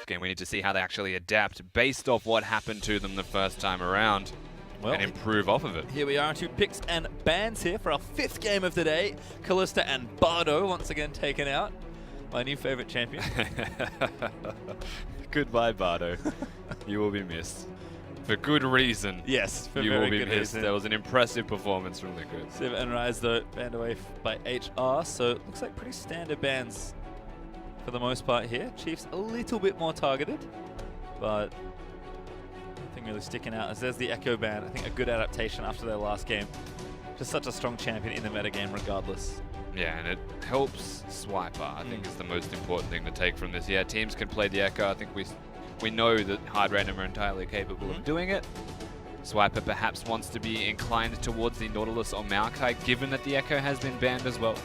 game. We need to see how they actually adapt based off what happened to them the first time around and improve off of it. Here we are, 2 picks and bans here for our 5th game of the day. Callista and Bardo once again taken out. My new favorite champion. Goodbye, Bardo. You will be missed. For good reason. Yes, for you very will be good missed. reason. That was an impressive performance from Liquid. Civ and Rise, though, banned away by HR, so it looks like pretty standard bans for the most part here. Chiefs a little bit more targeted, but nothing really sticking out. As there's the Echo ban, I think a good adaptation after their last game. Just such a strong champion in the metagame regardless. Yeah, and it helps Swiper, I think is the most important thing to take from this. Yeah, teams can play the Echo. I think we know that Hard Random are entirely capable of doing it. Swiper perhaps wants to be inclined towards the Nautilus or Maokai, given that the Echo has been banned as well.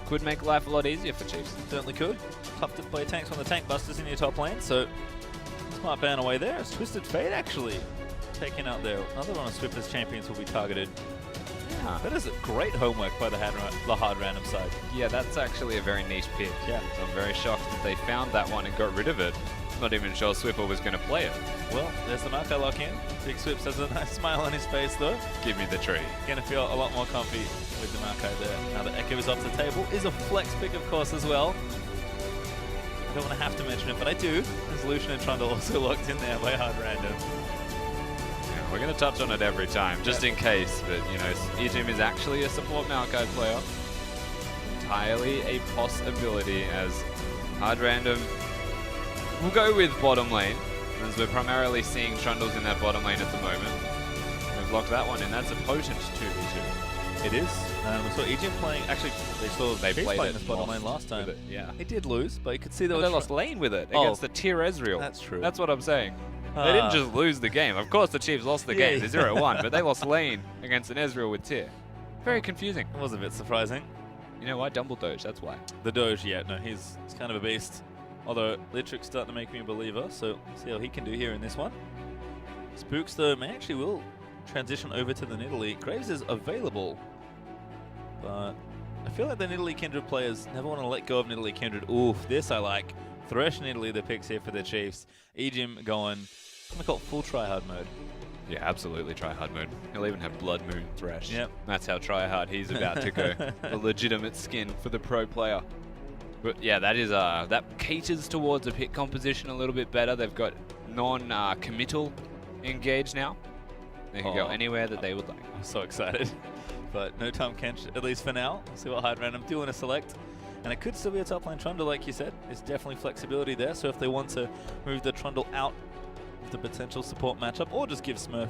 Could make life a lot easier for Chiefs. Certainly could. Tough to play tanks when the tank busters in your top lane, so smart ban away there. It's Twisted Fate actually taken out there. Another one of Swifter's champions will be targeted. Yeah, that is great homework by the hard random side. Yeah, that's actually a very niche pick. Yeah. So I'm very shocked that they found that one and got rid of it. Not even sure Swiffer was going to play it. Well, there's the Maokai lock in. Big Swips has a nice smile on his face though. Give me the tree. Gonna feel a lot more comfy with the Maokai there. Now that Echo is off the table, is a flex pick of course as well. I don't want to have to mention it, but I do. There's Lucian and Trundle also locked in there by Hard Random. Yeah, we're going to touch on it every time, just in case. But, you know, Ejim is actually a support Maokai player. Entirely a possibility as Hard Random will go with bottom lane, as we're primarily seeing Trundles in that bottom lane at the moment. We've locked that one in. That's a potent 2v2. It is. We saw Ejim playing. Actually, they played it this bottom lane last time. Yeah. He did lose, but you could see they lost lane with it against the tier Ezreal. That's true. That's what I'm saying. They didn't just lose the game. Of course, the Chiefs lost the game to 0-1, but they lost lane against an Ezreal with tier. Very confusing. It was a bit surprising. You know why? Doge, that's why. The Doge, yeah, no, he's kind of a beast. Although Litric's starting to make me a believer, so we'll see how he can do here in this one. Spooks, though, may actually will transition over to the Nidalee. Graves is available, but I feel like the Nidalee Kindred players never want to let go of Nidalee Kindred. Oof, this I like. Thresh Nidalee, the picks here for the Chiefs. Ejim going, I'm going to call it full tryhard mode. Yeah, absolutely tryhard mode. He'll even have Blood Moon Thresh. Yep. That's how tryhard he's about to go. A legitimate skin for the pro player. But yeah, that is that caters towards a pick composition a little bit better. They've got non-committal engage now. They can go anywhere that they would like. I'm so excited. But no Tom Kench, at least for now. We'll see what Hard Random do in a select. And it could still be a top lane Trundle, like you said. There's definitely flexibility there. So if they want to move the Trundle out of the potential support matchup, or just give Smurf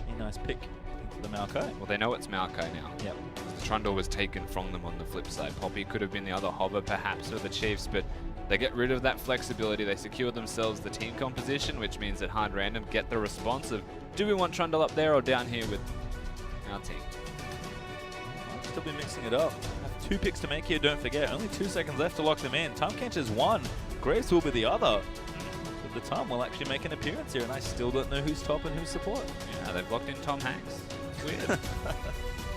a nice pick into the Maokai. Well, they know it's Maokai now. Yep. The Trundle was taken from them on the flip side. Poppy could have been the other hover perhaps for the Chiefs, but they get rid of that flexibility. They secure themselves the team composition, which means that Hard Random get the response of, do we want Trundle up there or down here with our team? I'll still be mixing it up. Have 2 picks to make here, don't forget. Only 2 seconds left to lock them in. Tom Kench is 1. Graves will be the other. But the Tom will actually make an appearance here, and I still don't know who's top and who's support. Yeah, they've locked in Tom Hanks. Weird.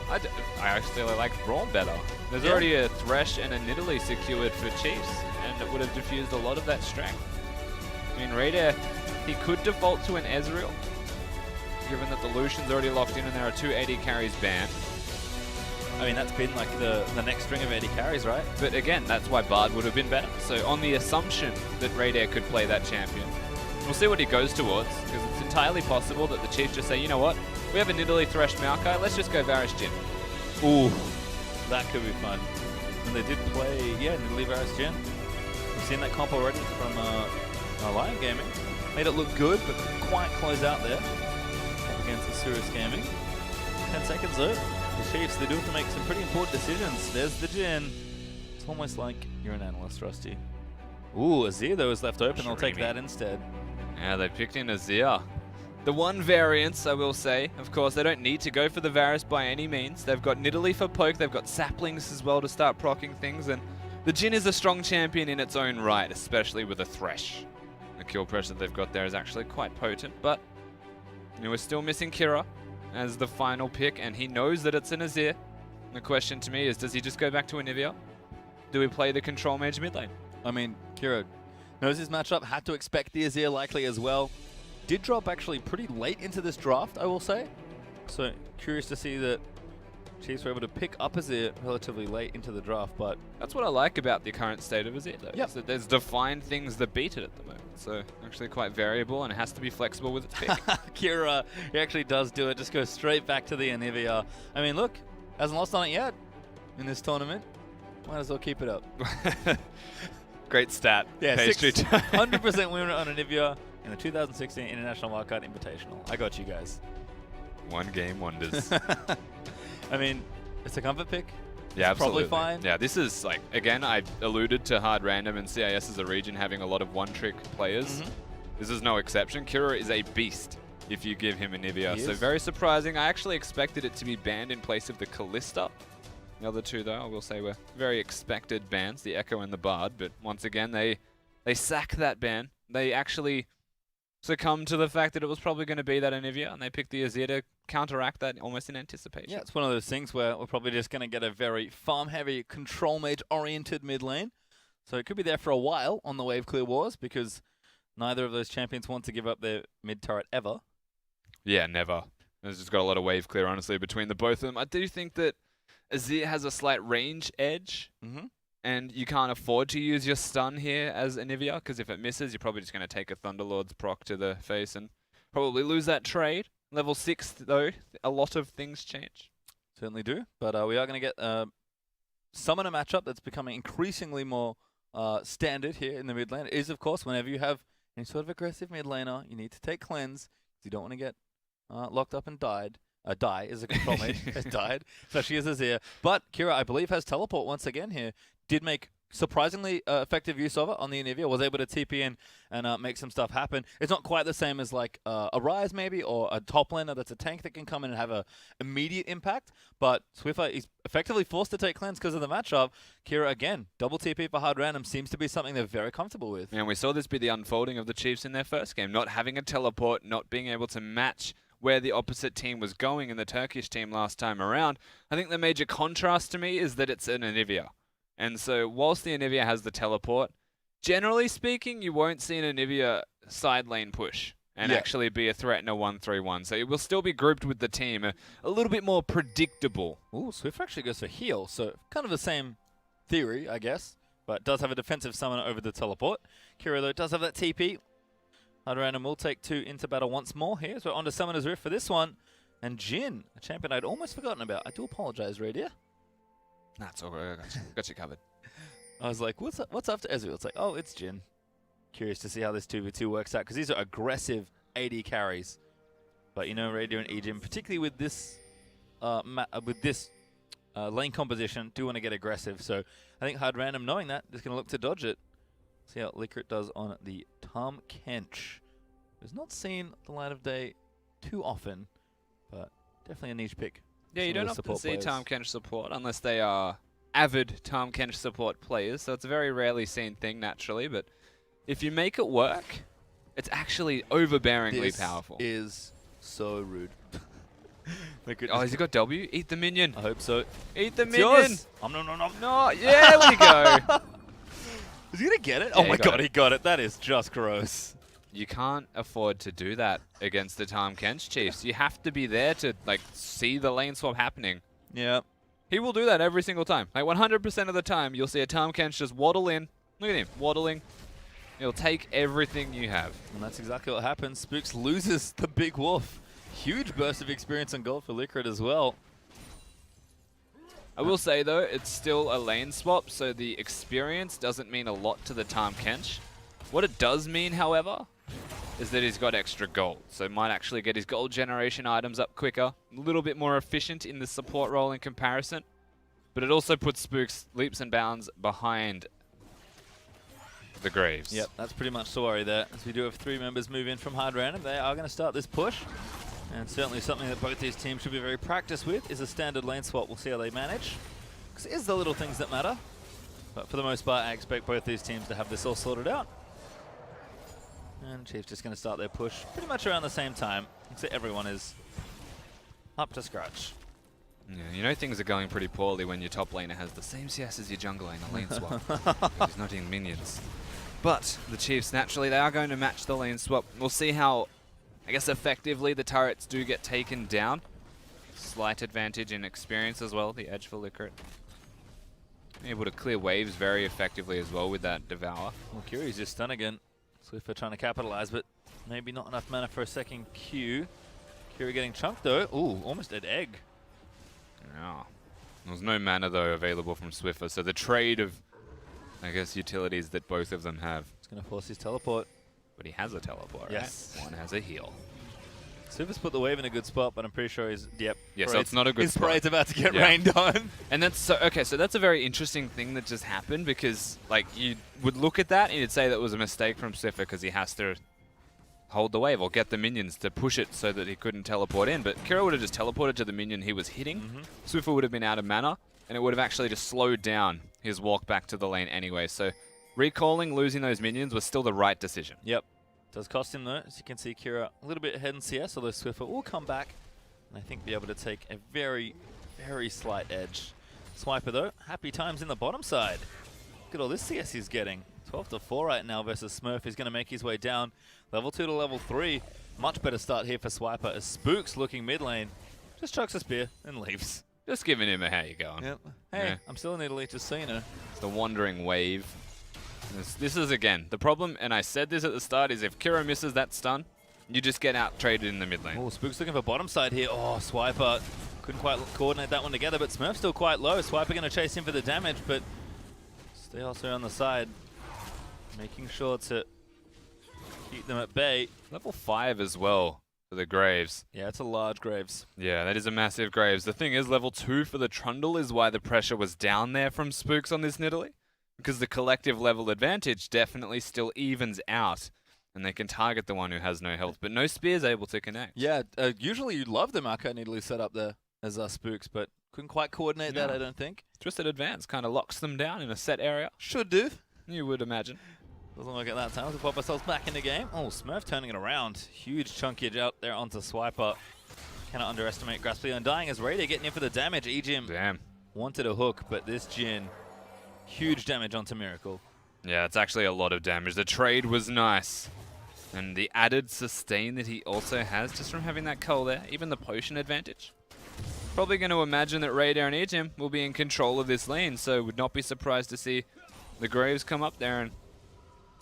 I actually like Braum better. There's already a Thresh and a Nidalee secured for Chiefs, and it would have diffused a lot of that strength. I mean, Raider, he could default to an Ezreal, given that the Lucian's already locked in and there are 2 AD carries banned. I mean, that's been like the next string of AD carries, right? But again, that's why Bard would have been better. So on the assumption that Raider could play that champion, we'll see what he goes towards, because it's entirely possible that the Chiefs just say, you know what, we have a Nidalee Thresh Maokai, let's just go Varus Jhin. Ooh, that could be fun. And they did play, Nidalee Varus Jhin. We've seen that comp already from Lion Gaming. Made it look good, but couldn't quite close out there against the Sirius Gaming. 10 seconds though. The Chiefs, they do have to make some pretty important decisions. There's the Jhin. It's almost like you're an analyst, Rusty. Ooh, Azir though is left open. They'll take that instead. Yeah, they picked in Azir. The one variance, I will say, of course, they don't need to go for the Varus by any means. They've got Nidalee for poke, they've got saplings as well to start proccing things, and the Jhin is a strong champion in its own right, especially with a Thresh. The kill pressure they've got there is actually quite potent, but you know, we're still missing Kira as the final pick, and he knows that it's an Azir. The question to me is, does he just go back to Anivia? Do we play the control mage mid lane? I mean, Kira, knows his matchup, had to expect the Azir likely as well. Did drop actually pretty late into this draft, I will say. So curious to see that Chiefs were able to pick up Azir relatively late into the draft, but that's what I like about the current state of Azir, though. Yep. Is that there's defined things that beat it at the moment. So actually quite variable, and it has to be flexible with its pick. Kira, he actually does do it. Just goes straight back to the Anivia. I mean, look, hasn't lost on it yet in this tournament. Might as well keep it up. Great stat. Yeah, Pastry 100% winner on Anivia in the 2016 International Wildcard Invitational. I got you guys. One game wonders. I mean, it's a comfort pick. Yeah, it's absolutely. Probably fine. Yeah, this is like, again, I alluded to hard random and CIS as a region having a lot of one-trick players. This is no exception. Kira is a beast if you give him Anivia. So very surprising. I actually expected it to be banned in place of the Callista. The other two, though, I will say were very expected bans, the Echo and the Bard. But once again, they sack that ban. They actually succumb to the fact that it was probably going to be that Anivia, and they picked the Azir to counteract that almost in anticipation. Yeah, it's one of those things where we're probably just going to get a very farm-heavy, control mage-oriented mid lane. So it could be there for a while on the Wave Clear Wars, because neither of those champions want to give up their mid turret ever. Yeah, never. There's just got a lot of wave clear, honestly, between the both of them. I do think that Azir has a slight range edge, and you can't afford to use your stun here as Anivia, because if it misses, you're probably just going to take a Thunderlord's proc to the face and probably lose that trade. Level 6, though, a lot of things change. Certainly do, but we are going to get summoner matchup that's becoming increasingly more standard here in the mid lane. It is, of course, whenever you have any sort of aggressive mid laner, you need to take cleanse, because you don't want to get locked up and die is a control mate. Has died, especially as Azir. But Kira, I believe, has teleport once again here. Did make surprisingly effective use of it on the Anivia. Was able to TP in and make some stuff happen. It's not quite the same as like a Ryze maybe, or a top laner that's a tank that can come in and have a immediate impact. But Swiffer is effectively forced to take cleanse because of the matchup. Kira, again, double TP for hard random seems to be something they're very comfortable with. And we saw this be the unfolding of the Chiefs in their first game. Not having a teleport, not being able to match where the opposite team was going in the Turkish team last time around. I think the major contrast to me is that it's an Anivia. And so whilst the Anivia has the teleport, generally speaking, you won't see an Anivia side lane push and actually be a threat in a 1-3-1. So it will still be grouped with the team, a little bit more predictable. Ooh, Swift actually goes for heal, so kind of the same theory, I guess, but does have a defensive summoner over the teleport. Kira, though, does have that TP. Hard Random will take 2 into battle once more here. So we're on to Summoner's Rift for this one. And Jin, a champion I'd almost forgotten about. I do apologize, Radia. That's all right. Got you covered. I was like, what's after Ezreal? It's like, oh, it's Jin. Curious to see how this 2v2 works out, because these are aggressive AD carries. But you know, Radia and Ejim, particularly with this lane composition, do want to get aggressive. So I think Hard Random, knowing that, is going to look to dodge it. See how Liquid does on the Tahm Kench. Who's not seen the light of day too often, but definitely a niche pick. Yeah, you don't often see Tahm Kench support unless they are avid Tahm Kench support players, so it's a very rarely seen thing naturally, but if you make it work, it's actually overbearingly powerful. This is so rude. Oh, has he got W? Eat the minion. I hope so. Eat the minion. No. Yeah, there we go. Is he going to get it? Yeah, oh my god, he got it. That is just gross. You can't afford to do that against the Tahm Kench Chiefs. You have to be there to like see the lane swap happening. Yeah. He will do that every single time. Like 100% of the time, you'll see a Tahm Kench just waddle in. Look at him, waddling. He'll take everything you have. And that's exactly what happens. Spooks loses the big wolf. Huge burst of experience and gold for Liquid as well. I will say, though, it's still a lane swap, so the experience doesn't mean a lot to the Tahm Kench. What it does mean, however, is that he's got extra gold, so might actually get his gold generation items up quicker, a little bit more efficient in the support role in comparison, but it also puts Spooks leaps and bounds behind the Graves. Yep, that's pretty much the worry there. As we do have 3 members move in from Hard Random, they are going to start this push. And certainly something that both these teams should be very practiced with is a standard lane swap. We'll see how they manage, because it is the little things that matter. But for the most part, I expect both these teams to have this all sorted out. And Chiefs just going to start their push pretty much around the same time, so everyone is up to scratch. Yeah, you know things are going pretty poorly when your top laner has the same CS as your jungle lane, a lane swap. He's not in minions. But the Chiefs, naturally, they are going to match the lane swap. We'll see how, I guess, effectively the turrets do get taken down. Slight advantage in experience as well, the edge for Licorice. Able to clear waves very effectively as well with that Devour. Well, Kiri's just stunned again. Swiffer trying to capitalize, but maybe not enough mana for a second Q. Kiri getting chunked though. Ooh, almost an egg. Yeah. There was no mana though available from Swiffer, so the trade of, I guess, utilities that both of them have. It's going to force his teleport. But he has a teleport, yes. Right? One has a heal. Swiffer's put the wave in a good spot, but I'm pretty sure he's, yep. Yeah, so it's not a good his spot. parade's about to get rained on. And that's, so okay, so that's a very interesting thing that just happened because, like, you would look at that and you'd say that was a mistake from Swiffer because he has to hold the wave or get the minions to push it so that he couldn't teleport in. But Kira would have just teleported to the minion he was hitting. Swiffer would have been out of mana, and it would have actually just slowed down his walk back to the lane anyway. So recalling, losing those minions was still the right decision. Yep. Does cost him though. As you can see, Kira a little bit ahead in CS, although Swiffer will come back and I think be able to take a very, very slight edge. Swiper though, happy times in the bottom side. Look at all this CS he's getting. 12-4 right now versus Smurf. He's going to make his way down. Level 2 to level 3. Much better start here for Swiper as Spooks looking mid lane. Just chucks a spear and leaves. Just giving him a how you going. Yep. Hey, I'm still in Italy, just so you know. It's the wandering wave. This is, again, the problem, and I said this at the start, is if Kira misses that stun, you just get out-traded in the mid lane. Oh, Spook's looking for bottom side here. Oh, Swiper couldn't quite coordinate that one together, but Smurf's still quite low. Swiper going to chase him for the damage, but stay also on the side, making sure to keep them at bay. Level 5 as well for the Graves. Yeah, it's a large Graves. Yeah, that is a massive Graves. The thing is, level 2 for the Trundle is why the pressure was down there from Spooks on this Nidalee. Because the collective level advantage definitely still evens out. And they can target the one who has no health, but no spear's able to connect. Yeah, usually you'd love the Marco Nidalee set up there as Spooks, but couldn't quite coordinate that, I don't think. Twisted Advance kind of locks them down in a set area. Should do. You would imagine. Doesn't work at that time. We'll pop ourselves back in the game. Oh, Smurf turning it around. Huge chunkage out there onto Swiper. Cannot underestimate Grasply. Undying as Raider getting in for the damage. Ejim Damn. Wanted a hook, but this Jhin, huge damage onto Miracle. Yeah, it's actually a lot of damage. The trade was nice. And the added sustain that he also has just from having that cull there, even the potion advantage. Probably going to imagine that Raider and Ejim will be in control of this lane, so would not be surprised to see the Graves come up there and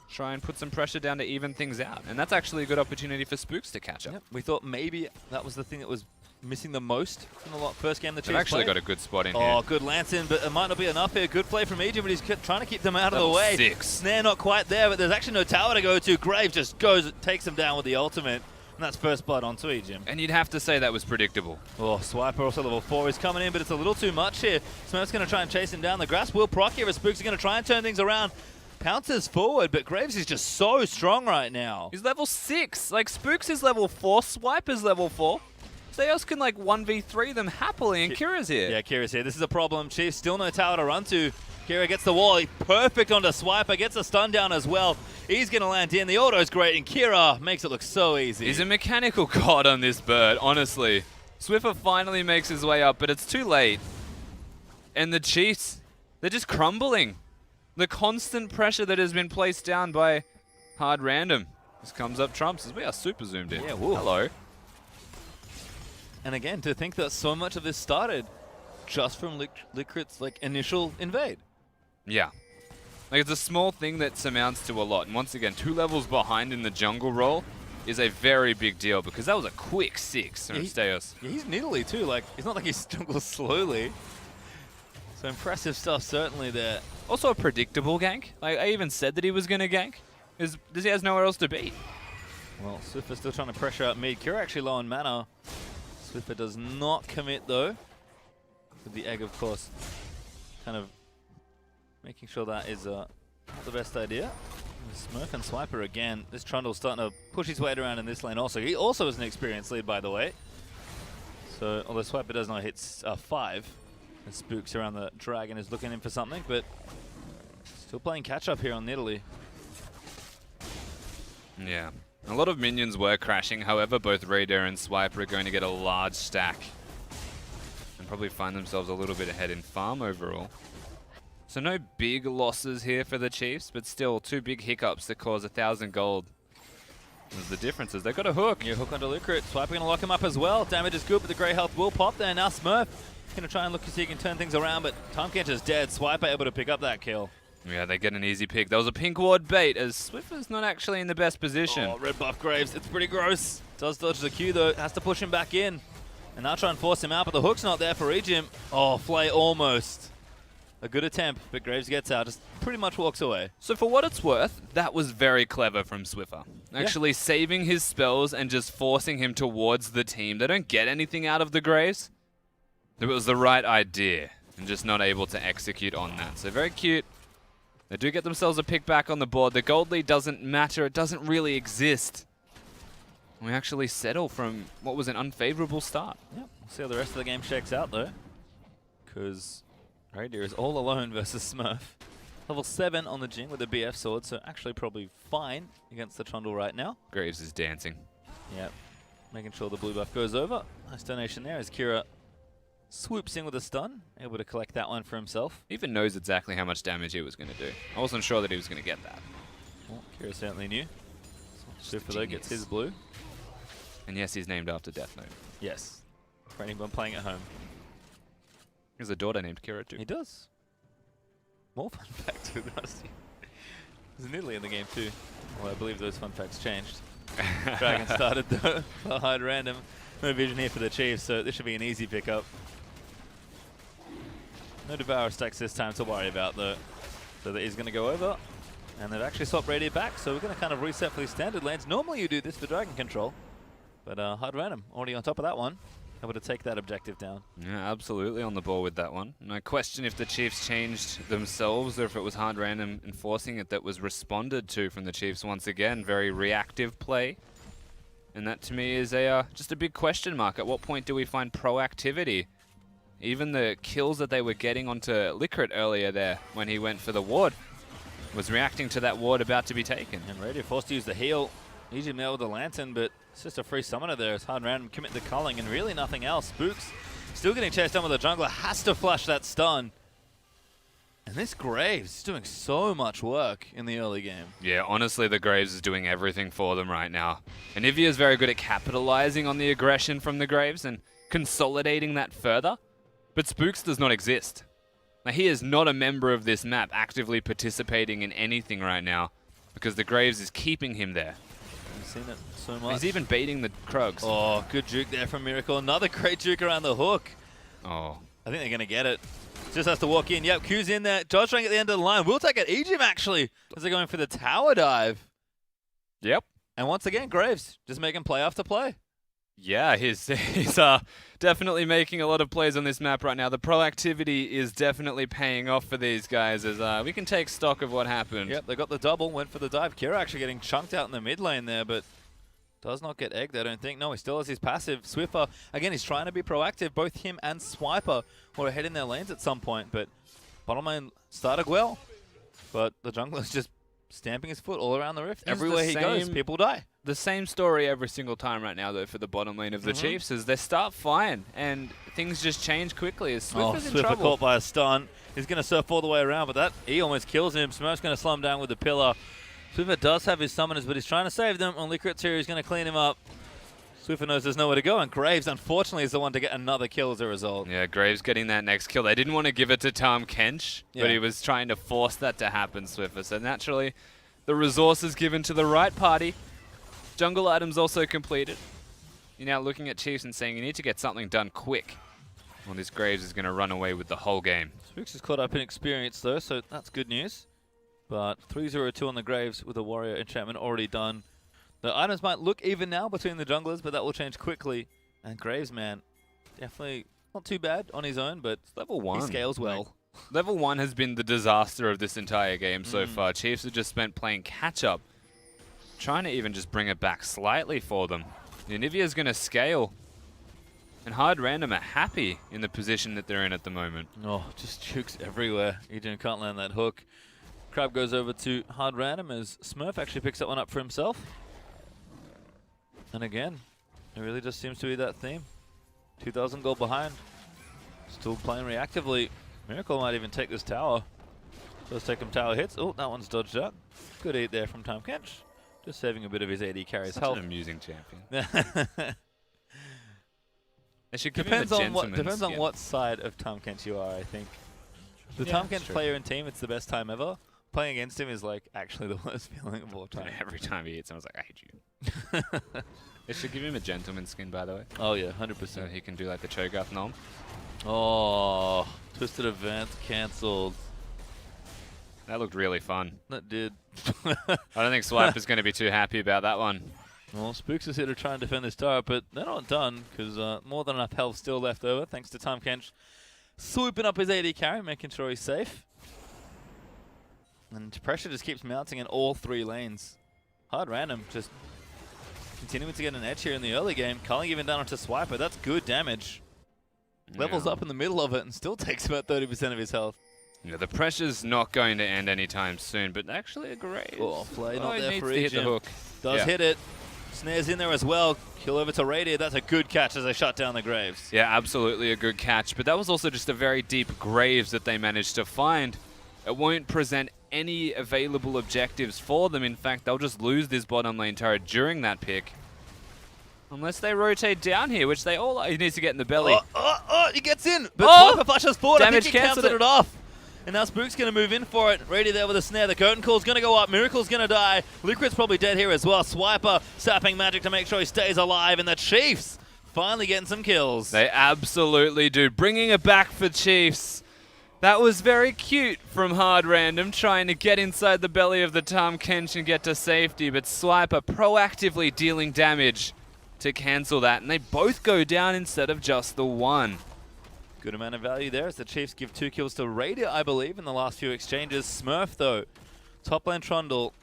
try and put some pressure down to even things out. And that's actually a good opportunity for Spooks to catch up. Yep. We thought maybe that was the thing that was missing the most from the first game the Chiefs They've actually played. got a good spot in here. Oh, good lance in, but it might not be enough here. Good play from Ejim, but he's trying to keep them out of the way. 6. Snare not quite there, but there's actually no tower to go to. Graves just goes, takes him down with the ultimate. And that's first blood onto Ejim. And you'd have to say that was predictable. Oh, Swiper also level 4 is coming in, but it's a little too much here. Smurf's going to try and chase him down. The Grasp will proc here, as Spooks are going to try and turn things around. Pounces forward, but Graves is just so strong right now. He's level 6. Like, Spooks is level 4, Swiper's level 4. Zeus can, like, 1v3 them happily, and Kira's here. Yeah, Kira's here. This is a problem. Chiefs still no tower to run to. Kira gets the wall. Perfect onto Swiper. Gets a stun down as well. He's going to land in. The auto's great, and Kira makes it look so easy. He's a mechanical god on this bird, honestly. Swiffer finally makes his way up, but it's too late. And the Chiefs, they're just crumbling. The constant pressure that has been placed down by Hard Random just comes up trumps as we are super zoomed in. Yeah, whoa. Hello. And again, to think that so much of this started just from Licorice's initial invade. Yeah. Like, it's a small thing that amounts to a lot. And once again, 2 levels behind in the jungle role is a very big deal because that was a quick 6 from Steos. Yeah, he's Nidalee too. Like, it's not like he struggles slowly. So impressive stuff certainly there. Also a predictable gank. Like, I even said that he was going to gank. He has nowhere else to be. Well, Swiffer still trying to pressure out mid. Kira actually low on mana. Swiffer does not commit though. With the egg, of course, kind of making sure that is not the best idea. Smurf and Swiper again. This Trundle's starting to push his weight around in this lane also. He also has an experienced lead, by the way. So, although Swiper does not hit 5, and Spooks around the dragon is looking in for something, but still playing catch-up here on Nidalee. Yeah. A lot of minions were crashing, however, both Raider and Swiper are going to get a large stack and probably find themselves a little bit ahead in farm overall. So no big losses here for the Chiefs, but still 2 big hiccups that cause 1,000 gold. There's the differences. They've got a hook. Yeah, hook onto Lucret. Swiper gonna lock him up as well. Damage is good, but the grey health will pop there. Now Smurf gonna try and look to see if he can turn things around, but Time Catcher's dead. Swiper able to pick up that kill. Yeah, they get an easy pick. There was a pink ward bait as Swiffer's not actually in the best position. Oh, red buff Graves. It's pretty gross. Does dodge the Q though. Has to push him back in. And now try and force him out, but the hook's not there for Ejim. Oh, Flay almost. A good attempt, but Graves gets out, just pretty much walks away. So for what it's worth, that was very clever from Swiffer. Actually saving his spells and just forcing him towards the team. They don't get anything out of the Graves. It was the right idea and just not able to execute on that. So very cute. They do get themselves a pick back on the board. The gold lead doesn't matter. It doesn't really exist. We actually settle from what was an unfavorable start. Yep. We'll see how the rest of the game shakes out though. Because Reindeer is all alone versus Smurf. Level 7 on the Jing with a BF sword, so actually probably fine against the Trundle right now. Graves is dancing. Yep. Making sure the blue buff goes over. Nice donation there as Kira swoops in with a stun, able to collect that one for himself. He even knows exactly how much damage he was going to do. I wasn't sure that he was going to get that. Well, Kira certainly knew. Swiffer though gets his blue. And yes, he's named after Death Note. Yes. For anyone playing at home. He has a daughter named Kira too. He does. More fun facts with Rusty. He's nearly in the game too. Well, I believe those fun facts changed. Dragon started though. Hide random. No vision here for the Chiefs, so this should be an easy pickup. No Devourer stacks this time to worry about though. So that he's going to go over. And they've actually swapped Radiant back, so we're going to kind of reset for these standard lanes. Normally you do this for Dragon Control, but Hard Random already on top of that one. Able to take that objective down. Yeah, absolutely on the ball with that one. And I question if the Chiefs changed themselves or if it was Hard Random enforcing it that was responded to from the Chiefs once again. Very reactive play. And that to me is just a big question mark. At what point do we find proactivity? Even the kills that they were getting onto Licorice earlier there when he went for the ward was reacting to that ward about to be taken. And Radio forced to use the heal. Easy nail with the Lantern, but it's just a free summoner there. It's Hard Random commit the culling and really nothing else. Spooks still getting chased down with the jungler. Has to flash that stun. And this Graves is doing so much work in the early game. Yeah, honestly, the Graves is doing everything for them right now. And Ivia is very good at capitalizing on the aggression from the Graves and consolidating that further. But Spooks does not exist. Now, he is not a member of this map actively participating in anything right now because the Graves is keeping him there. I've seen it so much. He's even baiting the Krugs. Oh, good juke there from Miracle. Another great juke around the hook. Oh. I think they're going to get it. Just has to walk in. Yep, Q's in there. Dodge rank at the end of the line. We'll take it. Ejim actually as they're going for the tower dive. Yep. And once again, Graves just making play after play. Yeah, he's definitely making a lot of plays on this map right now. The proactivity is definitely paying off for these guys as we can take stock of what happened. Yep, they got the double, went for the dive. Kira actually getting chunked out in the mid lane there, but does not get egged, I don't think. No, he still has his passive. Swiffer, again, he's trying to be proactive. Both him and Swiper were ahead in their lanes at some point, but bottom lane started well. But the jungler's just stamping his foot all around the rift. Everywhere he goes, people die. The same story every single time right now, though, for the bottom lane of the Chiefs is they start fine, and things just change quickly as Swiffer's in Swiffer trouble. caught by a stun. He's going to surf all the way around, but that E almost kills him. Smurf's going to slow him down with the pillar. Swiffer does have his summoners, but he's trying to save them. On Licorice here, he's going to clean him up. Swiffer knows there's nowhere to go, and Graves, unfortunately, is the one to get another kill as a result. Yeah, Graves getting that next kill. They didn't want to give it to Tahm Kench, Yeah. but he was trying to force that to happen, Swiffer. So naturally, the resources given to the right party. Jungle items also completed. You're now looking at Chiefs and saying you need to get something done quick. Well, this Graves is going to run away with the whole game. Spooks is caught up in experience, though, so that's good news. But 3-0-2 on the Graves with a Warrior enchantment already done. The items might look even now between the junglers, but that will change quickly. And Graves, man, definitely not too bad on his own, but Level 1. he scales well. Level 1 has been the disaster of this entire game so far. Chiefs have just spent playing catch-up, trying to even just bring it back slightly for them. Nivia's going to scale, and Hard Random are happy in the position that they're in at the moment. Oh, just jukes everywhere. Ejim can't land that hook. Crab goes over to Hard Random as Smurf actually picks that one up for himself. And again, it really just seems to be that theme. 2,000 gold behind. Still playing reactively. Miracle might even take this tower. Does take him tower hits. Oh, that one's dodged out. Good eat there from Tom Kench. Just saving a bit of his AD carries Such health. an amusing champion. Depends on what side of Tom Kench you are, I think. The Tom Kench player and team, it's the best time ever. Playing against him is like actually the worst feeling of all time. Every time he hits, I was like, I hate you. They should give him a gentleman skin, by the way. Oh yeah, 100%. So he can do like the Cho'Gath nom. Oh, twisted event cancelled. That looked really fun. That did. I don't think Swipe is going to be too happy about that one. Well, Spooks is here to try and defend this turret, but they're not done because more than enough health still left over thanks to Tom Kench swooping up his AD carry, making sure he's safe. And pressure just keeps mounting in all 3 lanes. Hard random, just continuing to get an edge here in the early game. Culling even down onto Swiper. That's good damage. Levels up in the middle of it and still takes about 30% of his health. Yeah, the pressure's not going to end anytime soon, but actually a great. Oh, play not there for hit the hook. Does hit it. Snares in there as well. Kill over to Radiant. That's a good catch as they shut down the Graves. Yeah, absolutely a good catch, but that was also just a very deep Graves that they managed to find. It won't present any available objectives for them. In fact, they'll just lose this bottom lane turret during that pick. Unless they rotate down here, which they all are. He needs to get in the belly. He gets in! But Swiper flashes forward. Damage I think he cancelled cancelled it off. And now Spook's going to move in for it. Ready there with a snare. The curtain call's going to go up. Miracle's going to die. Liquid's probably dead here as well. Swiper sapping magic to make sure he stays alive. And the Chiefs finally getting some kills. They absolutely do. Bringing it back for Chiefs. That was very cute from Hard Random, trying to get inside the belly of the Tahm Kench and get to safety. But Swiper proactively dealing damage to cancel that. And they both go down instead of just the one. Good amount of value there as the Chiefs give 2 kills to Raider, I believe, in the last few exchanges. Smurf, though, top lane Trundle,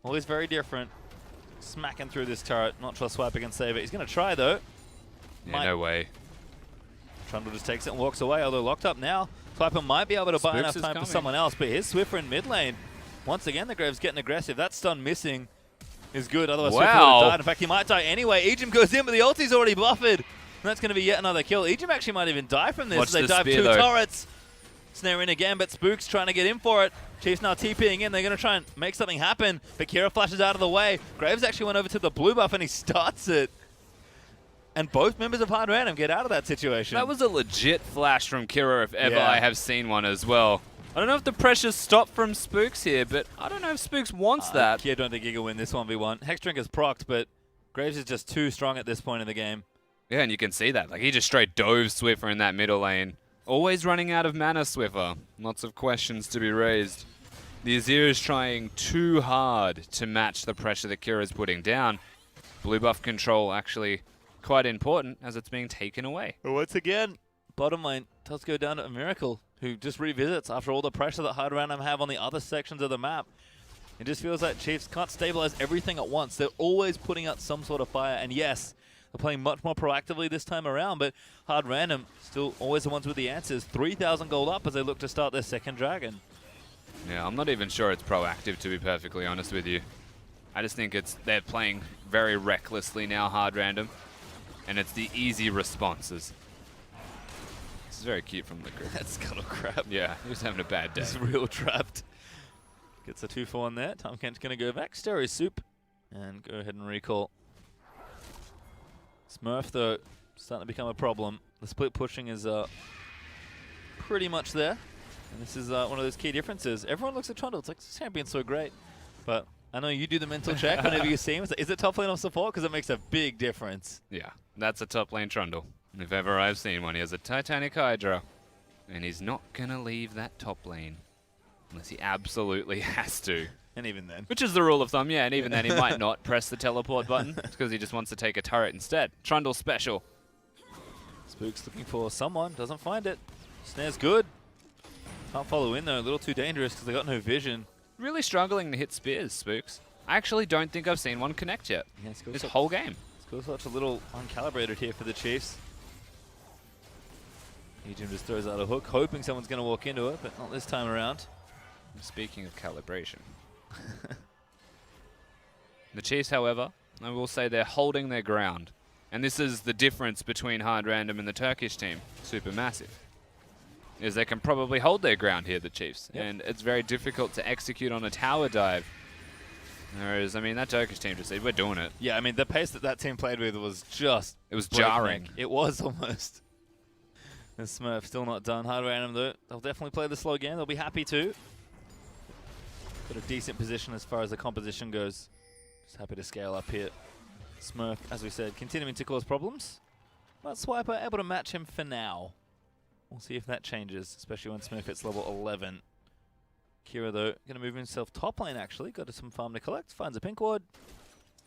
always very different. Smacking through this turret. Not sure Swiper can save it. He's going to try, though. Yeah, no way. Trundle just takes it and walks away, although locked up now. Swiper might be able to buy enough time for someone else, but here's Swiffer in mid lane. Once again, the Graves getting aggressive. That stun missing is good, otherwise Swiffer would have died. In fact, he might die anyway. Ejim goes in, but the ulti's already buffered. And that's going to be yet another kill. Ejim actually might even die from this. They dive 2 turrets. Snare in again, but Spook's trying to get in for it. Chiefs now TPing in. They're going to try and make something happen. But Kira flashes out of the way. Graves actually went over to the blue buff and he starts it. And both members of Hard Random get out of that situation. That was a legit flash from Kira if ever I have seen one as well. I don't know if the pressure's stopped from Spooks here, but I don't know if Spooks wants that. Kira don't think he can win this 1v1. Hexdrinker's procced, but Graves is just too strong at this point in the game. Yeah, and you can see that. Like, he just straight dove Swiffer in that middle lane. Always running out of mana, Swiffer. Lots of questions to be raised. The Azir is trying too hard to match the pressure that Kira's putting down. Blue buff control actually quite important as it's being taken away. But once again, bottom lane does go down to a Miracle, who just revisits after all the pressure that Hard Random have on the other sections of the map. It just feels like Chiefs can't stabilize everything at once. They're always putting out some sort of fire, and yes, they're playing much more proactively this time around, but Hard Random still always the ones with the answers. 3,000 gold up as they look to start their second dragon. Yeah, I'm not even sure it's proactive, to be perfectly honest with you. I just think they're playing very recklessly now, Hard Random, and it's the easy responses. This is very cute from Liquid. That's Scuttle Crab. Yeah, he was having a bad day. He's real trapped. Gets a 2-4 in there. Tahm Kench's going to go back. Stereo Soup. And go ahead and recall. Smurf, though, starting to become a problem. The split pushing is pretty much there. And this is one of those key differences. Everyone looks at Trundle. It's like, this champion's so great. But I know you do the mental check whenever you see him. Is it top lane or support? Because it makes a big difference. Yeah, that's a top lane Trundle. If ever I've seen one, he has a Titanic Hydra. And he's not going to leave that top lane. Unless he absolutely has to. And even then. Which is the rule of thumb, yeah. And even then, he might not press the teleport button. Because he just wants to take a turret instead. Trundle special. Spook's looking for someone. Doesn't find it. Snare's good. Can't follow in, though. A little too dangerous because they got no vision. Really struggling to hit spears, Spooks. I actually don't think I've seen one connect yet. Yeah, this whole game. Skillshot's a little uncalibrated here for the Chiefs. Ejim just throws out a hook, hoping someone's going to walk into it, but not this time around. Speaking of calibration. The Chiefs, however, I will say they're holding their ground. And this is the difference between Hard Random and the Turkish team. Super massive. is they can probably hold their ground here, the Chiefs. Yep. And it's very difficult to execute on a tower dive. Whereas, I mean, that Turkish team just said, we're doing it. Yeah, I mean, the pace that that team played with was just... It was breakneck. jarring. It was almost. And Smurf still not done. Hard random, though. They'll definitely play the slow game. They'll be happy to. Got a decent position as far as the composition goes. Just happy to scale up here. Smurf, as we said, continuing to cause problems. But Swiper able to match him for now. We'll see if that changes, especially when Smurf hits level 11. Kira, though, going to move himself top lane, actually. Got some farm to collect. Finds a pink ward.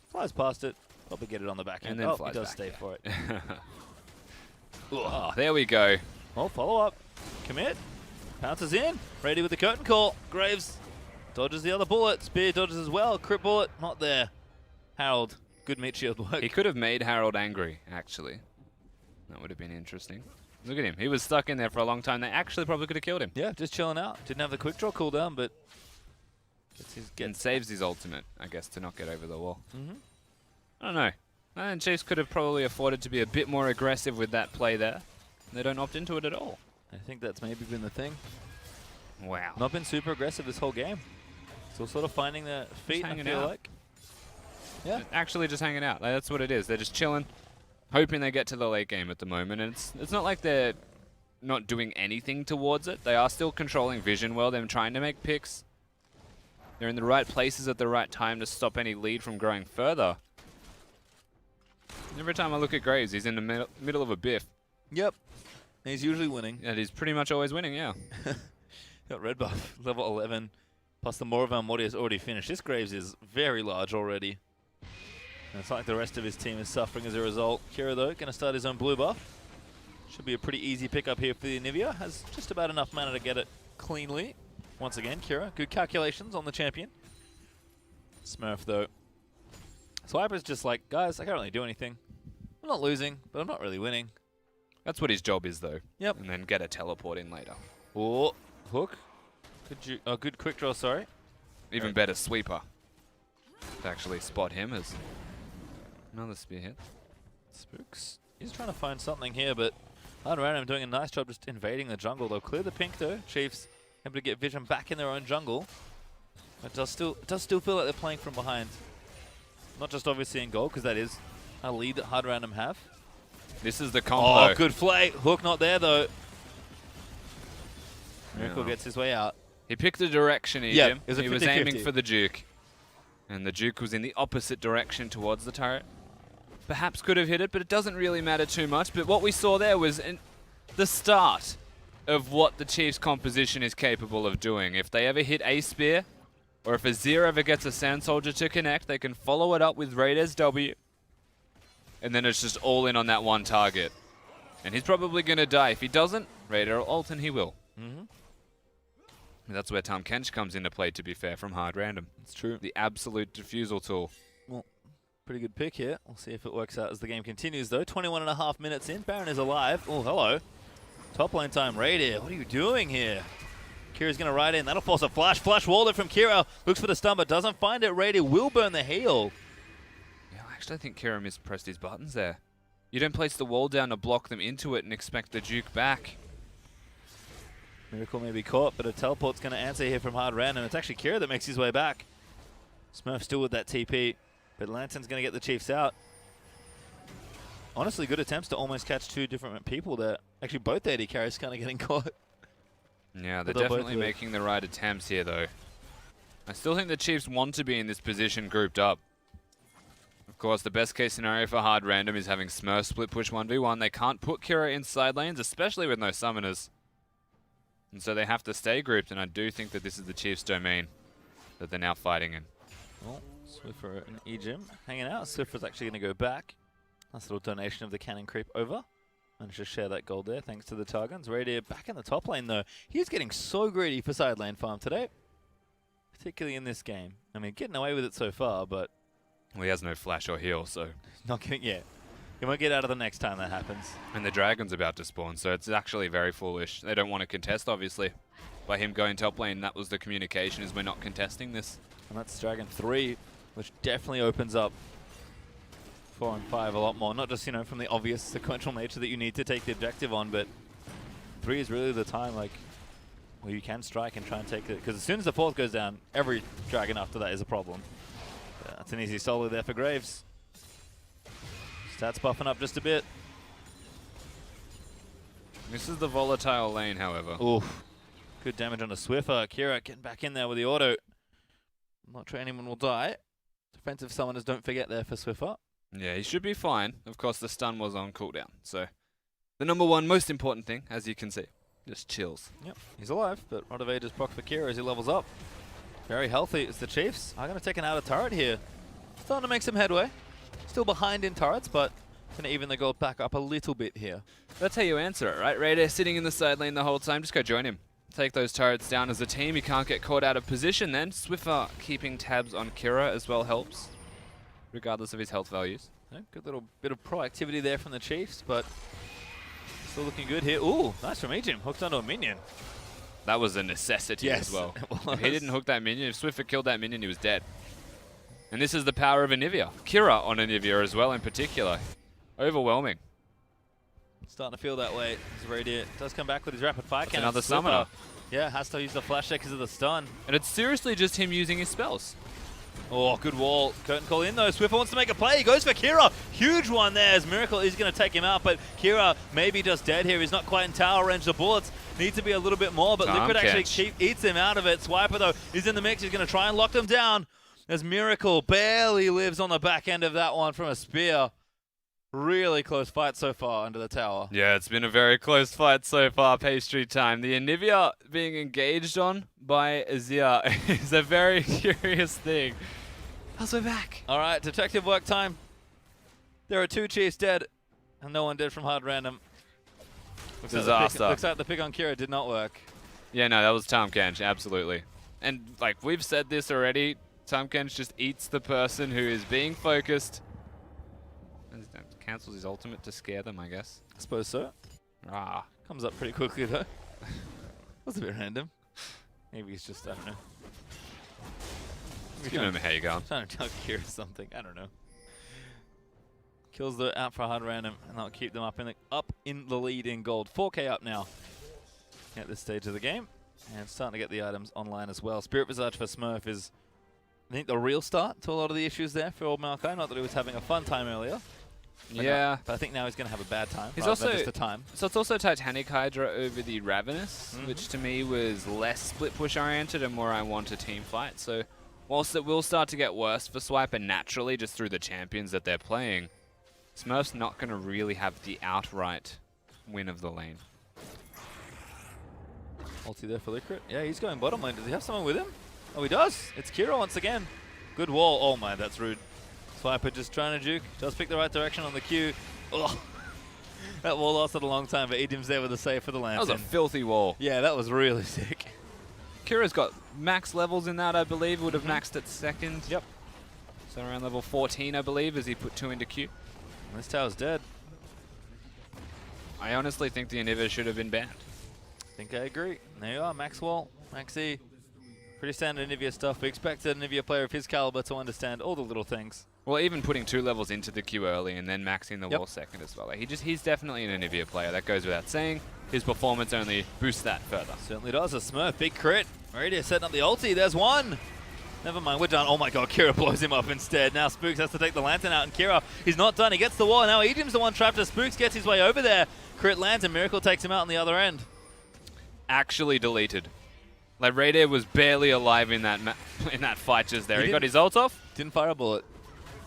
Flies past it. Probably get it on the back end. And then oh, flies he does back, stay yeah. for it. Oh, there we go. Oh, follow up. Commit. Pounces in. Ready with the curtain call. Graves dodges the other bullet. Spear dodges as well. Crit bullet. Not there. Harold. Good meat shield work. He could have made Harold angry, actually. That would have been interesting. Look at him. He was stuck in there for a long time. They actually probably could have killed him. Yeah, just chilling out. Didn't have the quick draw cooldown, but And saves his ultimate, I guess, to not get over the wall. Mm-hmm. I don't know. And Chiefs could have probably afforded to be a bit more aggressive with that play there. They don't opt into it at all. I think that's maybe been the thing. Wow. Not been super aggressive this whole game. Still sort of finding their feet, I hanging feel out. like. Yeah. Actually just hanging out. Like, that's what it is. They're just chilling, hoping they get to the late game at the moment. And it's not like they're not doing anything towards it. They are still controlling vision well. They're trying to make picks. They're in the right places at the right time to stop any lead from growing further. Every time I look at Graves, he's in the middle of a biff. Yep. He's usually winning. And he's pretty much always winning, yeah. Got red buff, level 11. Plus the Moravan Modi is already finished. This Graves is very large already. And it's like the rest of his team is suffering as a result. Kira, though, going to start his own blue buff. Should be a pretty easy pickup here for the Anivia. Has just about enough mana to get it cleanly. Once again, Kira, good calculations on the champion. Smurf, though. Swiper's just like, guys, I can't really do anything. I'm not losing, but I'm not really winning. That's what his job is, though. Yep. And then get a teleport in later. Oh, hook. Good quick draw, sorry. Even better, sweeper. To actually spot him as another spear hit. Spooks. He's trying to find something here, but Hard Random doing a nice job just invading the jungle. They'll clear the pink, though. Chiefs able to get vision back in their own jungle. It does still feel like they're playing from behind. Not just obviously in goal, because that is a lead that Hard Random have. This is the combo. Oh, good flay. Hook not there, though. Miracle Yeah. gets his way out. He picked the direction, Yeah, Jim. it was a He was 50-50. aiming for the Duke. And the Duke was in the opposite direction towards the turret. Perhaps could have hit it, but it doesn't really matter too much. But what we saw there was the start of what the Chiefs' composition is capable of doing. If they ever hit a spear, or if Azir ever gets a Sand Soldier to connect, they can follow it up with Raiders W. And then it's just all in on that one target. And he's probably going to die. If he doesn't, Raider will ult and he will. Mm-hmm. And that's where Tom Kench comes into play, to be fair, from Hard Random. It's true. The absolute defusal tool. Well, pretty good pick here. We'll see if it works out as the game continues, though. 21.5 minutes in. Baron is alive. Oh, hello. Top lane time. Raider, what are you doing here? Kira's going to ride in. That'll force a flash. Flash walled it from Kira. Looks for the stun, but doesn't find it. Raider will burn the heal. Yeah, I actually think Kira mispressed his buttons there. You don't place the wall down to block them into it and expect the Duke back. Miracle may be caught, but a teleport's going to answer here from Hard Random. It's actually Kira that makes his way back. Smurf still with that TP, but Lantern's going to get the Chiefs out. Honestly, good attempts to almost catch two different people there. Actually, both AD carries kind of getting caught. Yeah, they're But they'll both definitely live. making the right attempts here, though. I still think the Chiefs want to be in this position grouped up. Of course, the best case scenario for Hard Random is having Smurf split push 1v1. They can't put Kira in side lanes, especially with no summoners. And so they have to stay grouped, and I do think that this is the Chiefs' domain that they're now fighting in. Well, Swiffer and Ejim hanging out. Swiffer's actually going to go back. Nice little donation of the cannon creep over. Managed to share that gold there, thanks to the Targons. Radier back in the top lane, though. He's getting so greedy for side lane farm today. Particularly in this game. I mean, getting away with it so far, but Well, he has no flash or heal, so... not getting yet. He might get out of the next time that happens. And the dragon's about to spawn, so it's actually very foolish. They don't want to contest, obviously. By him going top lane, that was the communication, is we're not contesting this. And that's Dragon 3, which definitely opens up 4 and 5 a lot more. Not just, you know, from the obvious sequential nature that you need to take the objective on, but 3 is really the time like where you can strike and try and take it. Because as soon as the 4th goes down, every dragon after that is a problem. That's an easy solo there for Graves. Stats buffing up just a bit. This is the volatile lane, however. Oof. Good damage on a Swiffer. Kira getting back in there with the auto. I'm not sure anyone will die. Defensive summoners don't forget there for Swiffer. Yeah, he should be fine. Of course, the stun was on cooldown. So, the number one most important thing, as you can see, just chills. Yep, he's alive, but Rod of Ages proc for Kira as he levels up. Very healthy. It's the Chiefs. I'm going to take an outer turret here. Starting to make some headway. Still behind in turrets, but going to even the gold back up a little bit here. That's how you answer it, right? Raider sitting in the side lane the whole time. Just go join him. Take those turrets down as a team. You can't get caught out of position then. Swiffer keeping tabs on Kira as well helps, regardless of his health values. Yeah, good little bit of proactivity there from the Chiefs, but still looking good here. Ooh, nice from Ejim. Hooked onto a minion. That was a necessity as well. If he didn't hook that minion, if Swiffer killed that minion, he was dead. And this is the power of Anivia. Kira on Anivia as well in particular. Overwhelming. Starting to feel that way. As Radiant does come back with his rapid fire cannon. Another summoner. Yeah, has to use the flash there because of the stun. And it's seriously just him using his spells. Oh, good wall. Curtain call in though. Swiffer wants to make a play. He goes for Kira. Huge one there as Miracle is going to take him out, but Kira maybe just dead here. He's not quite in tower range. The bullets need to be a little bit more, but Liquid actually eats him out of it. Swiper though is in the mix. He's going to try and lock them down as Miracle barely lives on the back end of that one from a spear. Really close fight so far under the tower. Yeah, it's been a very close fight so far, pastry time. The Anivia being engaged on by Azir is a very curious thing. As we're back. All right, detective work time. There are 2 Chiefs dead, and no one dead from hard random. Disaster. Looks like the pick on Kira did not work. Yeah, no, that was Tahm Kench, absolutely. And like we've said this already, Tahm Kench just eats the person who is being focused. Cancels his ultimate to scare them, I guess. I suppose so. Ah. Comes up pretty quickly though. That's a bit random. Maybe he's just, I don't know. Just give him a how you going. Trying to tell Kira something, I don't know. Kills the out for hard random, and that'll keep them up in the lead in gold. 4K up now at this stage of the game, and starting to get the items online as well. Spirit Visage for Smurf is, I think, the real start to a lot of the issues there for old Maokai. Not that he was having a fun time earlier. Yeah. But I think now he's going to have a bad time. He's also just a time. So it's also Titanic Hydra over the Ravenous, which to me was less split push oriented and more I want a team fight. So whilst it will start to get worse for Swiper naturally just through the champions that they're playing, Smurf's not going to really have the outright win of the lane. Ulti there for Liquid. Yeah, he's going bottom lane. Does he have someone with him? Oh, he does. It's Kira once again. Good wall. Oh my, that's rude. Swiper just trying to juke. Does pick the right direction on the Q. Oh, that wall lasted a long time, but Edim's there with the save for the lantern. That was a filthy wall. Yeah, that was really sick. Kira's got max levels in that, I believe. Would have maxed at second. Yep. So around level 14, I believe, as he put 2 into Q. And this tower's dead. I honestly think the Anivia should have been banned. I think I agree. There you are, max wall, max E. Pretty standard Anivia stuff. We expect an Anivia player of his caliber to understand all the little things. Well, even putting 2 levels into the Q early and then maxing the wall second as well. Like, he's definitely an Anivia player. That goes without saying. His performance only boosts that further. Certainly does. A Smurf, big crit. Radius setting up the ulti. There's one. Never mind, we're done. Oh my god, Kira blows him up instead. Now Spooks has to take the lantern out, and Kira, he's not done. He gets the wall. Now Ejim's the one trapped as Spooks gets his way over there. Crit lands, and Miracle takes him out on the other end. Actually deleted. Like, Raider was barely alive in that fight just there. He got his ult off. Didn't fire a bullet.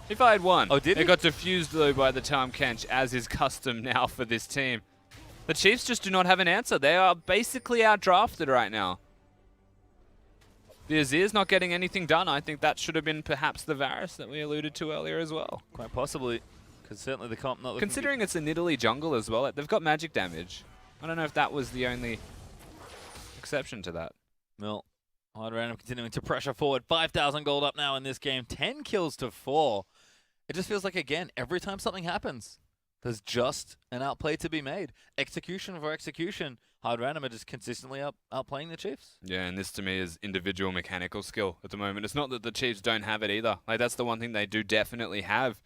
He fired 1. Oh, did he? It got defused, though, by the Tahm Kench, as is custom now for this team. The Chiefs just do not have an answer. They are basically outdrafted right now. The Azir's not getting anything done. I think that should have been perhaps the Varus that we alluded to earlier as well. Quite possibly, because certainly the comp not looking considering it's a Nidalee jungle as well, they've got magic damage. I don't know if that was the only exception to that. Mill, hard random continuing to pressure forward. 5,000 gold up now in this game. 10 kills to 4. It just feels like, again, every time something happens, there's just an outplay to be made. Execution for execution. Hard random are just consistently outplaying the Chiefs. Yeah, and this to me is individual mechanical skill at the moment. It's not that the Chiefs don't have it either. Like, that's the one thing they do definitely have.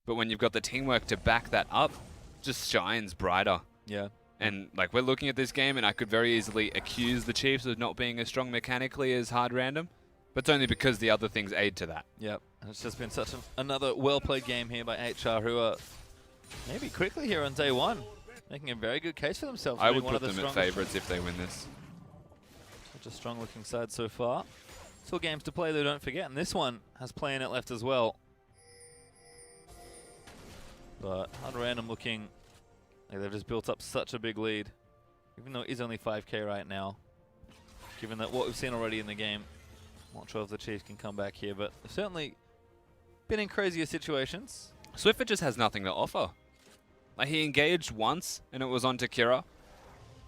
But when you've got the teamwork to back that up, it just shines brighter. Yeah. And like we're looking at this game, and I could very easily accuse the Chiefs of not being as strong mechanically as Hard Random, but it's only because the other things aid to that. Yep, it's just been such another well-played game here by HR, who are maybe quickly here on day one, making a very good case for themselves. I would put them at favourites if they win this. Such a strong-looking side so far. Still games to play, though, don't forget, and this one has play in it left as well. But Hard Random looking like they've just built up such a big lead, even though it is only 5K right now. Given that what we've seen already in the game, I'm not sure if the Chiefs can come back here, but they've certainly been in crazier situations. Swiffer just has nothing to offer. Like, he engaged once, and it was onto Kira.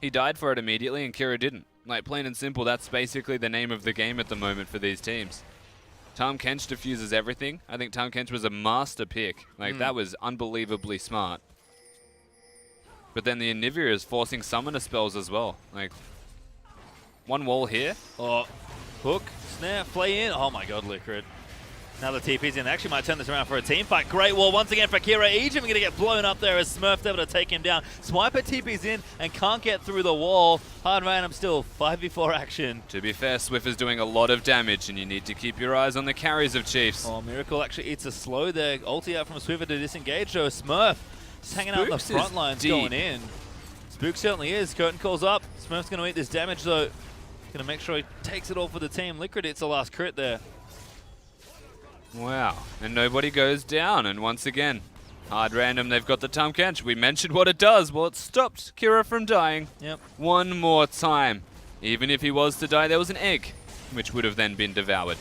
He died for it immediately, and Kira didn't. Like, plain and simple, that's basically the name of the game at the moment for these teams. Tahm Kench diffuses everything. I think Tahm Kench was a master pick. Like, that was unbelievably smart. But then the Anivia is forcing summoner spells as well. Like, one wall here. Oh, hook, snare, play in. Oh my god, Liquid. Now the TP's in. They actually might turn this around for a team fight. Great wall once again for Kira. Ejim going to get blown up there as Smurf's able to take him down. Swiper TP's in and can't get through the wall. Hard Random still 5v4 action. To be fair, Swiffer's doing a lot of damage, and you need to keep your eyes on the carries of Chiefs. Oh, Miracle actually eats a slow there. Ulti out from Swiffer to disengage, though. Smurf just hanging out on the front lines going in. Spook certainly is. Curtain calls up. Smurf's going to eat this damage, though. Going to make sure he takes it all for the team. Liquid hits the last crit there. Wow, and nobody goes down, and once again, Hard Random, they've got the Tahm Kench. We mentioned what it does. Well, it stopped Kira from dying. Yep. One more time. Even if he was to die, there was an egg, which would have then been devoured.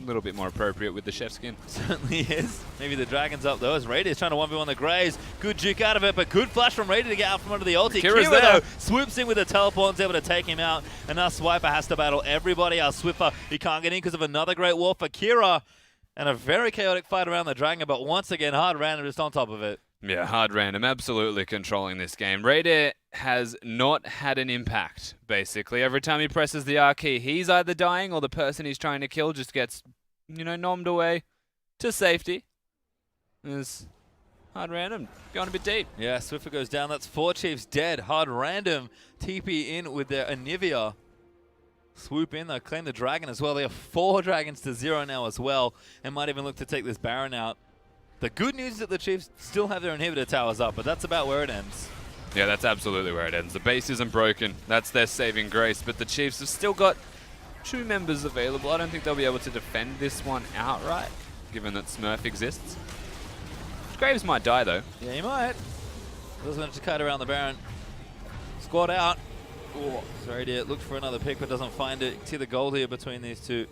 A little bit more appropriate with the chef skin. Certainly is. Maybe the Dragon's up though, as Raider is trying to 1v1 the Greys. Good juke out of it, but good flash from Raider to get out from under the ulti. Kira's Kira there. though swoops in with a teleport and is able to take him out. And now Swiper has to battle everybody. Our Swiffer, he can't get in because of another great wall for Kira. And a very chaotic fight around the Dragon, but once again, Hard Random just on top of it. Yeah, Hard Random absolutely controlling this game. Raider has not had an impact, basically. Every time he presses the R key, he's either dying or the person he's trying to kill just gets, you know, nommed away to safety. There's Hard Random going a bit deep. Yeah, Swiffer goes down. That's 4 Chiefs dead. Hard Random TP in with their Anivia. Swoop in, they'll claim the Dragon as well. They have 4 Dragons to 0 now as well, and might even look to take this Baron out. The good news is that the Chiefs still have their inhibitor towers up, but that's about where it ends. Yeah, that's absolutely where it ends. The base isn't broken. That's their saving grace, but the Chiefs have still got 2 members available. I don't think they'll be able to defend this one outright, given that Smurf exists. Graves might die, though. Yeah, he might. Doesn't manage to cut around the Baron. Squad out. Oh, sorry, dear. Looked for another pick, but doesn't find it. You can see the gold here between these two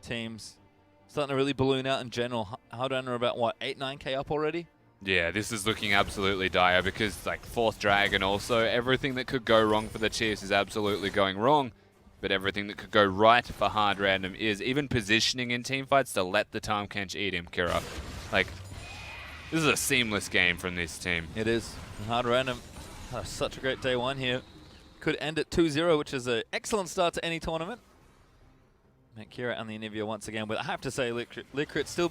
teams. Starting to really balloon out in general. Hard Random are about, what, 8, 9K up already? Yeah, this is looking absolutely dire because, like, 4th Dragon also, everything that could go wrong for the Chiefs is absolutely going wrong. But everything that could go right for Hard Random is even positioning in teamfights to let the Tahm Kench eat him, Kira. Like, this is a seamless game from this team. It is. And Hard Random had such a great day 1 here. Could end at 2-0, which is an excellent start to any tournament. Met Kira and the Anivia once again, but I have to say, Liquid still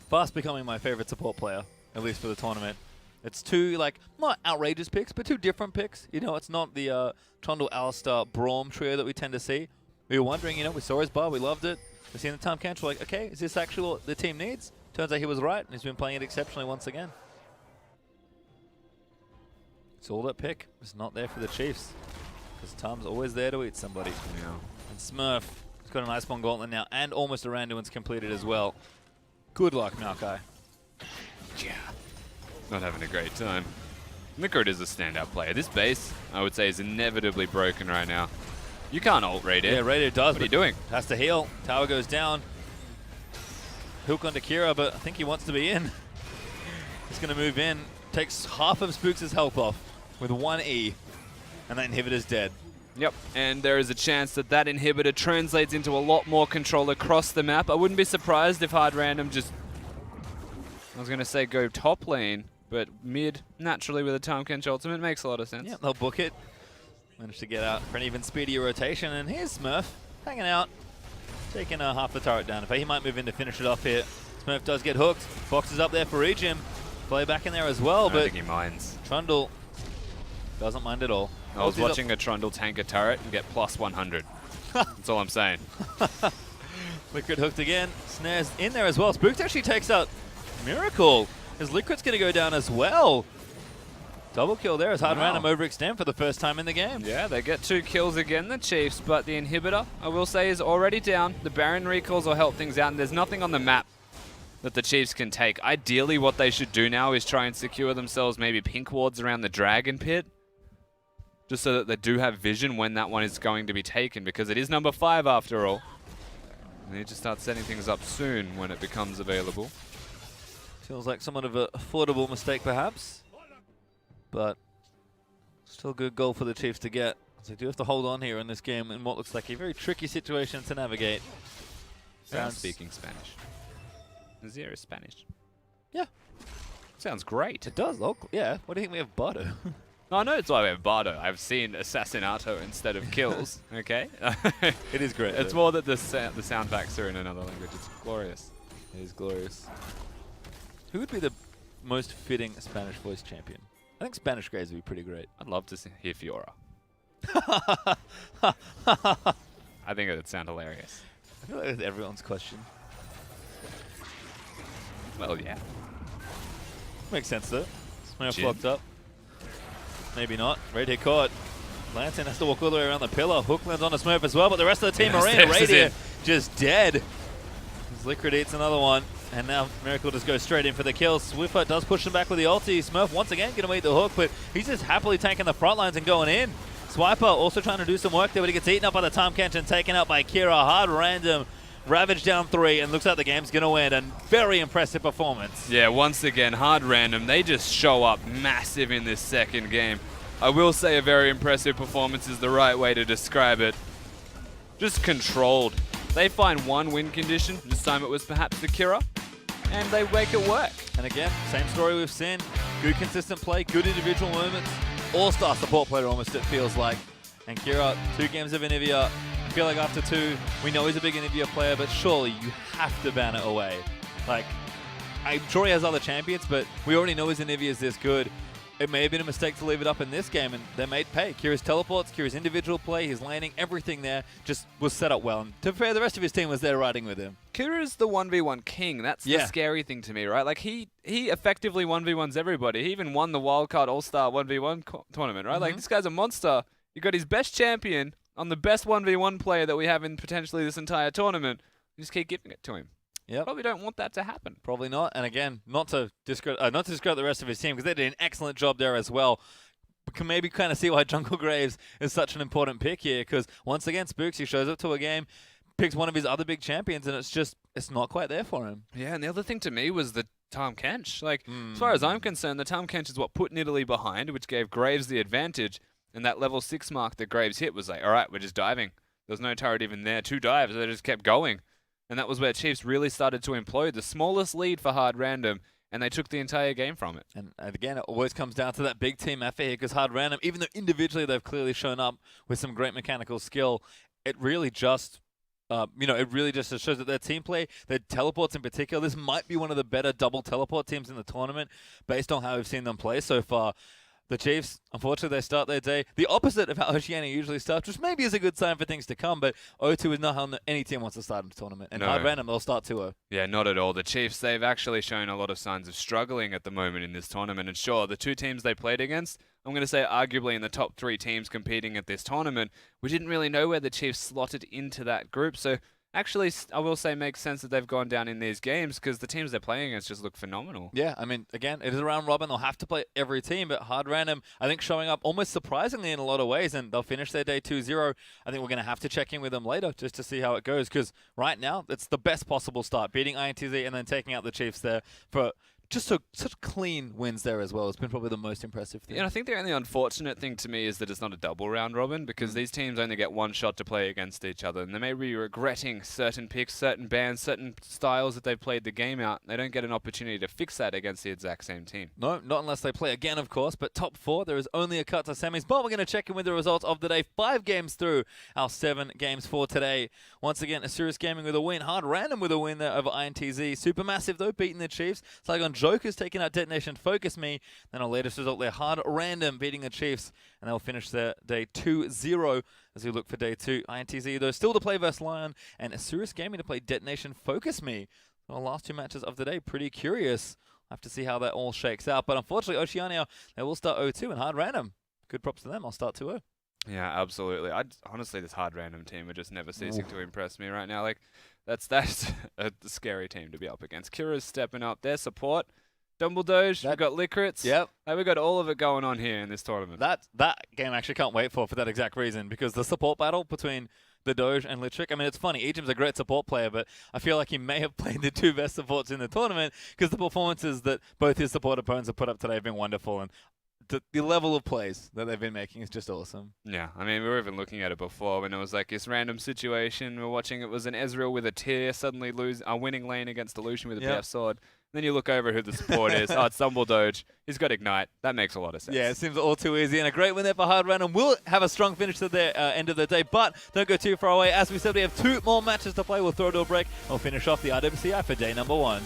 fast becoming my favorite support player, at least for the tournament. It's 2, like, not outrageous picks, but 2 different picks. You know, it's not the Trundle, Alistar, Braum trio that we tend to see. We were wondering, you know, we saw his bar, we loved it. We've seen the Tahm Kench, we're like, okay, is this actually what the team needs? Turns out he was right, and he's been playing it exceptionally once again. It's all that pick is not there for the Chiefs, because Tahm's always there to eat somebody. Yeah. And Smurf has got an Iceborne Gauntlet now, and almost a Randuin's completed as well. Good luck, Maokai. Yeah. Not having a great time. Liquid is a standout player. This base, I would say, is inevitably broken right now. You can't ult Raider. Yeah, Raider does. What are you doing? Has to heal. Tower goes down. Hook onto Kira, but I think he wants to be in. He's going to move in. Takes half of Spooks' health off with 1 E. And that inhibitor's dead. Yep, and there is a chance that that inhibitor translates into a lot more control across the map. I wouldn't be surprised if Hard Random just, I was going to say go top lane, but mid, naturally with a Tahm Kench ultimate, makes a lot of sense. Yeah, they'll book it. Managed to get out for an even speedier rotation, and here's Smurf, hanging out, taking half the turret down. If he might move in to finish it off here. Smurf does get hooked, boxes up there for Ejim. Play back in there as well, I don't think he minds. Trundle Doesn't mind at all. I was watching a Trundle tank a turret and get plus 100. That's all I'm saying. Liquid hooked again. Snares in there as well. Spooks actually takes out Miracle. His Liquid's going to go down as well. Double kill there as Hard Random overextend for the first time in the game. Yeah, they get 2 kills again, the Chiefs, but the inhibitor, I will say, is already down. The Baron recalls will help things out, and there's nothing on the map that the Chiefs can take. Ideally, what they should do now is try and secure themselves maybe pink wards around the Dragon Pit, just so that they do have vision when that one is going to be taken, because it is number 5 after all. They need to start setting things up soon when it becomes available. Feels like somewhat of a affordable mistake perhaps, but still a good goal for the Chiefs to get. So they do have to hold on here in this game in what looks like a very tricky situation to navigate. Sounds speaking Spanish. Zero Spanish. Yeah. Sounds great. It does. Oh, yeah. What do you think we have Bardo? I know it's why we have Bardo. I've seen Assassinato instead of kills. Okay. It is great. It's more that the sound packs are in another language. It's glorious. It is glorious. Who would be the most fitting Spanish voice champion? I think Spanish Graves would be pretty great. I'd love to hear Fiora. I think it would sound hilarious. I feel like that's everyone's question. Well, yeah. Makes sense though. Smurf locked up. Maybe not. Red hit caught. Lanson has to walk all the way around the pillar. Hook lands on a Smurf as well, but the rest of the team are in. Radiant just dead. As Liquid eats another one. And now Miracle just goes straight in for the kill. Swiffer does push him back with the ulti. Smurf once again going to eat the hook, but he's just happily tanking the front lines and going in. Swiper also trying to do some work there, but he gets eaten up by the Time Kench and taken out by Kira. Hard Random. Ravage down 3 and looks like the game's going to win. And very impressive performance. Yeah, once again, Hard Random. They just show up massive in this second game. I will say a very impressive performance is the right way to describe it. Just controlled. They find one win condition. This time it was perhaps the Kira. And they make it work. And again, same story we've seen. Good consistent play, good individual moments. All-star support player almost, it feels like. And Kira, 2 games of Anivia. I feel like after 2, we know he's a big Anivia player, but surely you have to ban it away. Like, I'm sure he has other champions, but we already know his Anivia is this good. It may have been a mistake to leave it up in this game, and they made pay. Kira's teleports, Kira's individual play, his laning, everything there just was set up well. And to be fair, the rest of his team was there riding with him. Kira's the 1v1 king. That's the scary thing to me, right? Like, he effectively 1v1s everybody. He even won the Wildcard All-Star 1v1 tournament, right? Like, this guy's a monster. You got his best champion on the best 1v1 player that we have in potentially this entire tournament. You just keep giving it to him. Yep. Probably don't want that to happen. Probably not. And again, not to discredit the rest of his team, because they did an excellent job there as well. We can maybe kind of see why Jungle Graves is such an important pick here, because once again, Spooks, he shows up to a game, picks one of his other big champions, and it's not quite there for him. Yeah, and the other thing to me was the Tahm Kench. Like, as far as I'm concerned, the Tahm Kench is what put Nidalee behind, which gave Graves the advantage. And that level 6 mark that Graves hit was like, all right, we're just diving. There's no turret even there. 2 dives, they just kept going. And that was where Chiefs really started to implode. The smallest lead for Hard Random, and they took the entire game from it. And again, it always comes down to that big team effort here, because Hard Random, even though individually they've clearly shown up with some great mechanical skill, it really just, it really just shows that their team play, their teleports in particular, this might be one of the better double teleport teams in the tournament based on how we've seen them play so far. The Chiefs, unfortunately, they start their day the opposite of how Oceania usually starts, which maybe is a good sign for things to come, but 0-2 is not how any team wants to start in the tournament. And Hard Random, they'll start 2-0. Yeah, not at all. The Chiefs, they've actually shown a lot of signs of struggling at the moment in this tournament. And sure, the 2 teams they played against, I'm going to say arguably in the top 3 teams competing at this tournament, we didn't really know where the Chiefs slotted into that group. So actually, I will say makes sense that they've gone down in these games, because the teams they're playing against just look phenomenal. Yeah, I mean, again, it is a round robin. They'll have to play every team, but Hard Random, I think, showing up almost surprisingly in a lot of ways, and they'll finish their day 2-0. I think we're going to have to check in with them later just to see how it goes, because right now, it's the best possible start, beating INTZ and then taking out the Chiefs there for just such clean wins there as well. It's been probably the most impressive thing. Yeah, I think the only unfortunate thing to me is that it's not a double round robin, because these teams only get one shot to play against each other, and they may be regretting certain picks, certain bans, certain styles that they've played the game out. They don't get an opportunity to fix that against the exact same team. No, not unless they play again, of course, but top 4, there is only a cut to semis, but we're going to check in with the results of the day. 5 games through our 7 games for today. Once again, Asurius Gaming with a win, Hard Random with a win there over INTZ. Supermassive, though, beating the Chiefs. Saigon Jokers taking out Detonation Focus Me. Then our latest result there, Hard Random beating the Chiefs. And they'll finish their day 2-0 as we look for day 2. INTZ, though, still to play versus Lion. And Asurus Gaming to play Detonation Focus Me. So the last 2 matches of the day, pretty curious. I'll have to see how that all shakes out. But unfortunately, Oceania, they will start 0-2 and Hard Random. Good props to them. I'll start 2-0. Yeah, absolutely. Honestly, this Hard Random team are just never ceasing to impress me right now. Like, that's a scary team to be up against. Kira's stepping up their support. Dumbledoge, we've got Lickrits. Yep. We've got all of it going on here in this tournament. That game I actually can't wait for that exact reason, because the support battle between the Doge and Litrick, I mean, it's funny. Ejim's a great support player, but I feel like he may have played the 2 best supports in the tournament because the performances that both his support opponents have put up today have been wonderful. And the level of plays that they've been making is just awesome. Yeah, I mean, we were even looking at it before when it was like this random situation. We were watching, it was an Ezreal with a tear suddenly winning lane against a Lucian with a BF sword. Then you look over who the support is. Oh, it's Dumbledoge. He's got Ignite. That makes a lot of sense. Yeah, it seems all too easy. And a great win there for Hard Random. We'll have a strong finish to the end of the day, but don't go too far away. As we said, we have 2 more matches to play. We'll throw it to a break. We'll finish off the IWCI for day number 1.